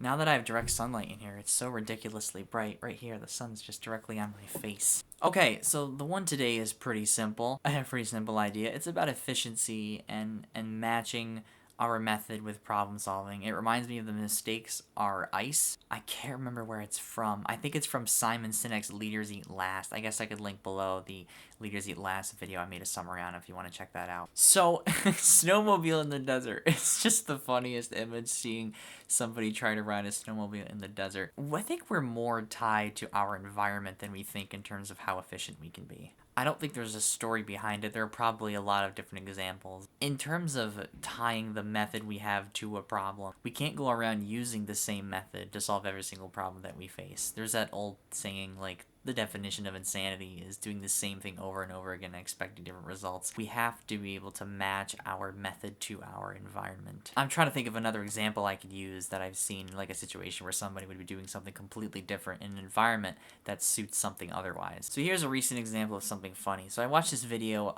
Now that I have direct sunlight in here, it's so ridiculously bright. Right here, the sun's just directly on my face. Okay, so the one today is pretty simple. I have a pretty simple idea. It's about efficiency and matching our method with problem solving. It reminds me of the mistakes are ice. I can't remember where it's from. I think it's from Simon Sinek's Leaders Eat Last. I guess I could link below the Leaders Eat Last video. I made a summary on if you want to check that out. So, snowmobile in the desert. It's just the funniest image seeing somebody try to ride a snowmobile in the desert. I think we're more tied to our environment than we think in terms of how efficient we can be. I don't think there's a story behind it. There are probably a lot of different examples. In terms of tying the method we have to a problem, we can't go around using the same method to solve every single problem that we face. There's that old saying, like, the definition of insanity is doing the same thing over and over again and expecting different results. We have to be able to match our method to our environment. I'm trying to think of another example I could use that I've seen, like a situation where somebody would be doing something completely different in an environment that suits something otherwise. So here's a recent example of something funny. So I watched a video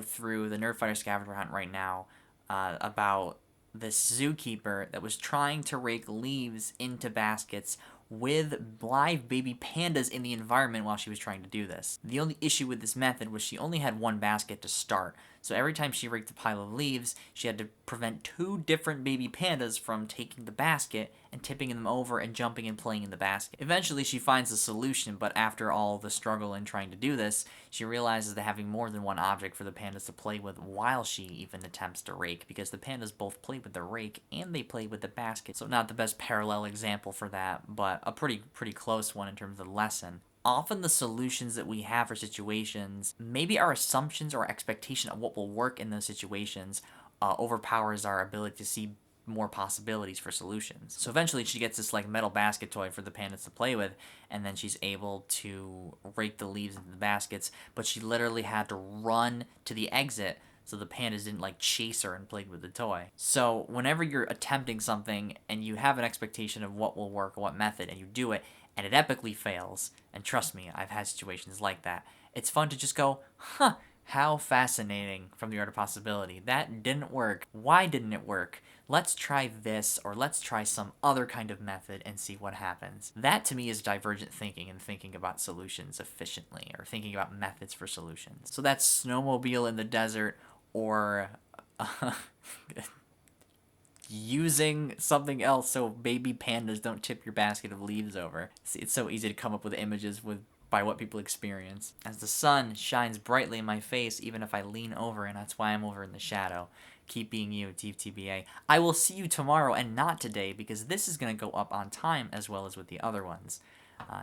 through the Nerdfighter scavenger hunt right now about this zookeeper that was trying to rake leaves into baskets with live baby pandas in the environment while she was trying to do this. The only issue with this method was she only had one basket to start, so every time she raked a pile of leaves, she had to prevent 2 different baby pandas from taking the basket and tipping them over and jumping and playing in the basket. Eventually, she finds a solution, but after all the struggle in trying to do this, she realizes that having more than one object for the pandas to play with while she even attempts to rake, because the pandas both play with the rake and they play with the basket. So not the best parallel example for that, but a pretty close one in terms of the lesson. Often the solutions that we have for situations, maybe our assumptions or expectation of what will work in those situations overpowers our ability to see more possibilities for solutions. So eventually she gets this like metal basket toy for the pandas to play with, and then she's able to rake the leaves into the baskets, but she literally had to run to the exit so the pandas didn't like chase her and play with the toy. So whenever you're attempting something and you have an expectation of what will work or what method, and you do it and it epically fails, and trust me, I've had situations like that, it's fun to just go, huh, how fascinating, from the art of possibility. That didn't work. Why didn't it work? Let's try this, or let's try some other kind of method and see what happens. That to me is divergent thinking and thinking about solutions efficiently, or thinking about methods for solutions. So that's snowmobile in the desert, or using something else so baby pandas don't tip your basket of leaves over. See, it's so easy to come up with images by what people experience. As the sun shines brightly in my face, even if I lean over, and that's why I'm over in the shadow. Keep being you, TBA. I will see you tomorrow and not today, because this is going to go up on time as well as with the other ones.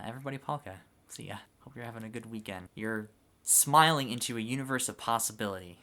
Everybody, Palka. See ya. Hope you're having a good weekend. You're smiling into a universe of possibility.